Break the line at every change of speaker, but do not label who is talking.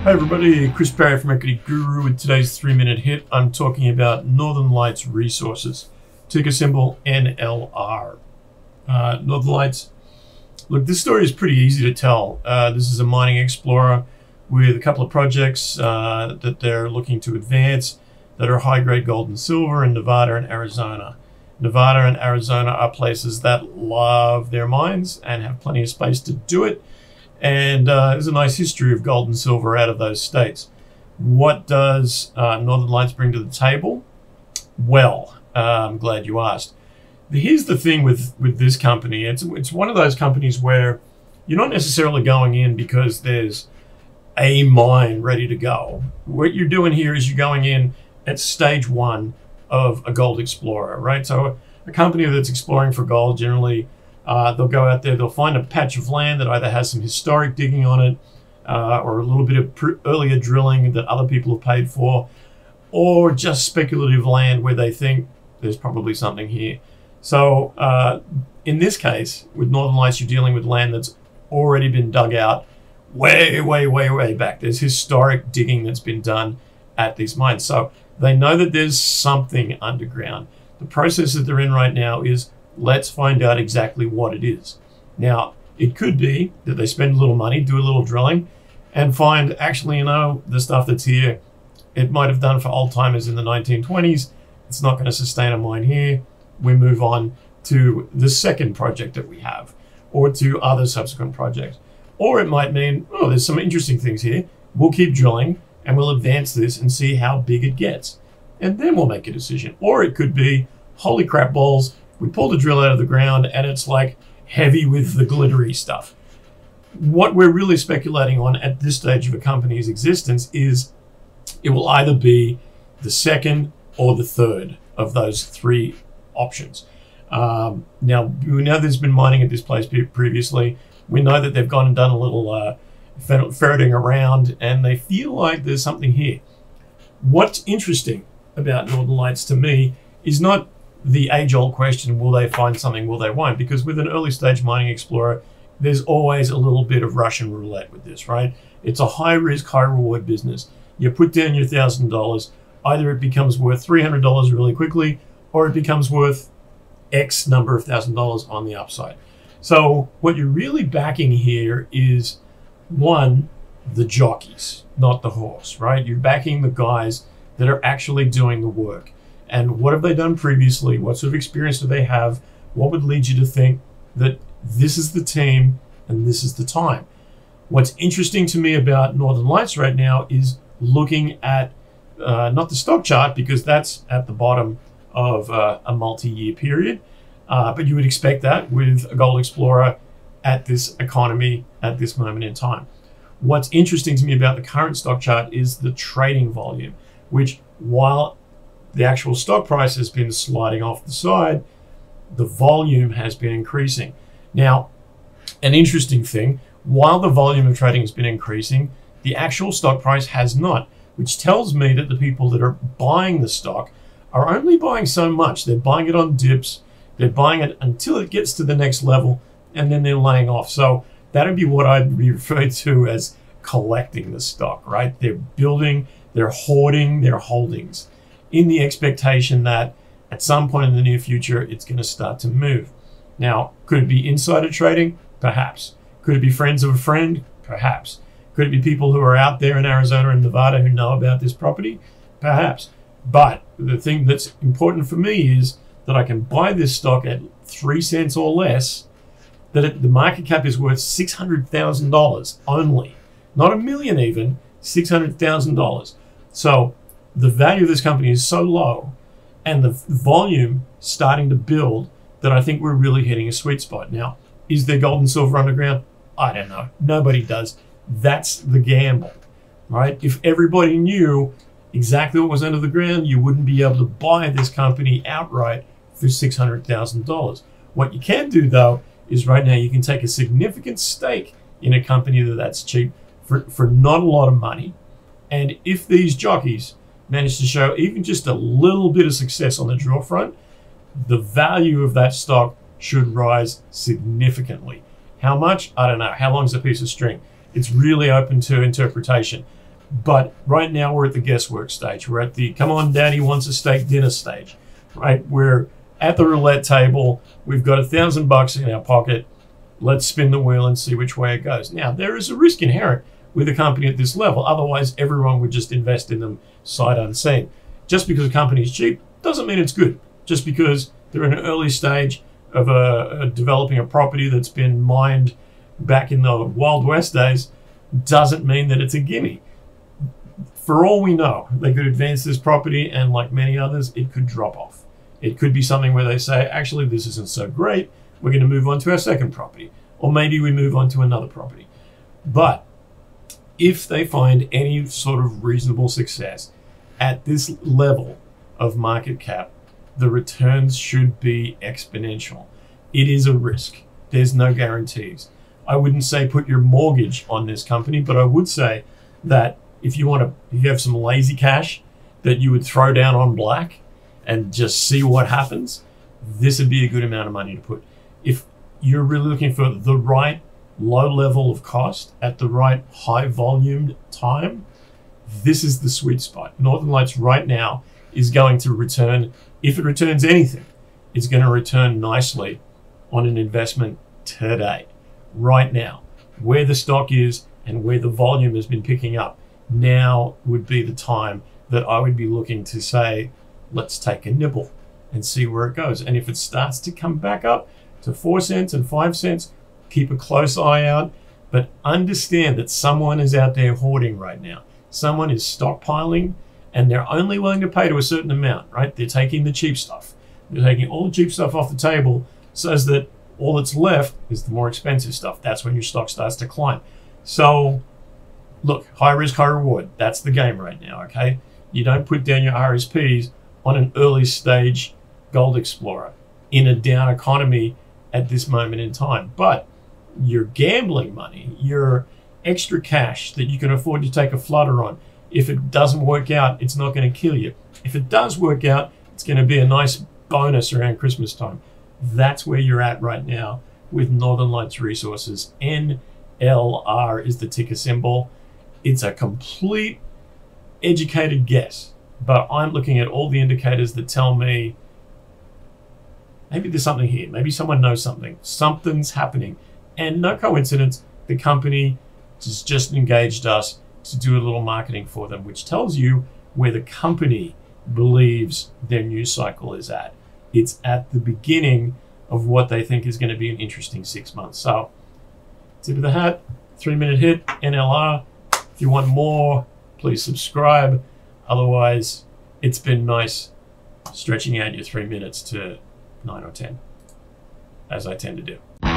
Hey everybody, Chris Parry from Equity Guru. With today's 3-minute hit, I'm talking about Northern Lights Resources, ticker symbol NLR. Northern Lights, look, this story is pretty easy to tell. This is a mining explorer with a couple of projects that they're looking to advance that are high-grade gold and silver in Nevada and Arizona. Nevada and Arizona are places that love their mines and have plenty of space to do it. And there's a nice history of gold and silver out of those states. What does Northern Lights bring to the table? Well, I'm glad you asked. Here's the thing with this company. It's one of those companies where you're not necessarily going in because there's a mine ready to go. What you're doing here is you're going in at stage one of a gold explorer, right? So a company that's exploring for gold generally, they'll go out there, they'll find a patch of land that either has some historic digging on it or a little bit of earlier drilling that other people have paid for, or just speculative land where they think there's probably something here. So in this case, with Northern Lights, you're dealing with land that's already been dug out way back. There's historic digging that's been done at these mines. So they know that there's something underground. The process that they're in right now is let's find out exactly what it is. Now, it could be that they spend a little money, do a little drilling, and find, actually, you know, the stuff that's here, it might have done for old timers in the 1920s. It's not going to sustain a mine here. We move on to the second project that we have, or to other subsequent projects. Or it might mean, oh, there's some interesting things here. We'll keep drilling, and we'll advance this and see how big it gets. And then we'll make a decision. Or it could be, holy crap balls, we pull the drill out of the ground and it's like heavy with the glittery stuff. What we're really speculating on at this stage of a company's existence is it will either be the second or the third of those three options. Now, we know there's been mining at this place previously. We know that they've gone and done a little ferreting around and they feel like there's something here. What's interesting about Northern Lights to me is not the age-old question, will they find something, will they won't? Because with an early-stage mining explorer, there's always a little bit of Russian roulette with this, right? It's a high-risk, high-reward business. You put down your $1,000, either it becomes worth $300 really quickly, or it becomes worth X number of $1,000 on the upside. So what you're really backing here is, one, the jockeys, not the horse, right? You're backing the guys that are actually doing the work. And what have they done previously? What sort of experience do they have? What would lead you to think that this is the team and this is the time? What's interesting to me about Northern Lights right now is looking at not the stock chart, because that's at the bottom of a multi-year period, but you would expect that with a gold explorer at this economy at this moment in time. What's interesting to me about the current stock chart is the trading volume, which, while the actual stock price has been sliding off the side, the volume has been increasing. Now, an interesting thing, while the volume of trading has been increasing, the actual stock price has not, which tells me that the people that are buying the stock are only buying so much. They're buying it on dips, they're buying it until it gets to the next level, and then they're laying off. So that would be what I'd be referred to as collecting the stock, right? They're building, they're hoarding their holdings in the expectation that at some point in the near future, it's going to start to move. Now, could it be insider trading? Perhaps. Could it be friends of a friend? Perhaps. Could it be people who are out there in Arizona and Nevada who know about this property? Perhaps. But the thing that's important for me is that I can buy this stock at 3 cents or less, that the market cap is worth $600,000 only. Not $1 million even, $600,000. So the value of this company is so low and the volume starting to build that I think we're really hitting a sweet spot. Now, is there gold and silver underground? I don't know. Nobody does. That's the gamble, right? If everybody knew exactly what was under the ground, you wouldn't be able to buy this company outright for $600,000. What you can do, though, is right now you can take a significant stake in a company that's cheap for not a lot of money. And if these jockeys manage to show even just a little bit of success on the drill front, the value of that stock should rise significantly. How much? I don't know. How long is a piece of string? It's really open to interpretation. But right now we're at the guesswork stage. We're at the come on daddy wants a steak dinner stage, right? We're at the roulette table. We've got $1,000 in our pocket. Let's spin the wheel and see which way it goes. Now, there is a risk inherent with a company at this level. Otherwise, everyone would just invest in them sight unseen. Just because a company is cheap doesn't mean it's good. Just because they're in an early stage of developing a property that's been mined back in the Wild West days doesn't mean that it's a gimme. For all we know, they could advance this property, and like many others, it could drop off. It could be something where they say, actually, this isn't so great. We're going to move on to our second property. Or maybe we move on to another property. But if they find any sort of reasonable success at this level of market cap, the returns should be exponential. It is a risk. There's no guarantees. I wouldn't say put your mortgage on this company, but I would say that if you have some lazy cash that you would throw down on black and just see what happens, this would be a good amount of money to put. If you're really looking for the right low level of cost at the right high volume time, this is the sweet spot. Northern Lights right now is going to return, if it returns anything, it's going to return nicely on an investment today, right now. Where the stock is and where the volume has been picking up, now would be the time that I would be looking to say, let's take a nibble and see where it goes. And if it starts to come back up to 4 cents and 5 cents, keep a close eye out, but understand that someone is out there hoarding right now. Someone is stockpiling, and they're only willing to pay to a certain amount, right? They're taking the cheap stuff. They're taking all the cheap stuff off the table so that all that's left is the more expensive stuff. That's when your stock starts to climb. So look, high risk, high reward. That's the game right now, okay? You don't put down your RSPs on an early stage gold explorer in a down economy at this moment in time. But your gambling money, your extra cash that you can afford to take a flutter on, if it doesn't work out, it's not going to kill you. If it does work out, it's going to be a nice bonus around Christmas time. That's where you're at right now with Northern Lights Resources. NLR is the ticker symbol. It's a complete educated guess, but I'm looking at all the indicators that tell me maybe there's something here. Maybe someone knows something. Something's happening. And no coincidence, the company has just engaged us to do a little marketing for them, which tells you where the company believes their news cycle is at. It's at the beginning of what they think is going to be an interesting 6 months. So, tip of the hat, 3-minute hit, NLR. If you want more, please subscribe. Otherwise, it's been nice stretching out your 3 minutes to 9 or 10, as I tend to do.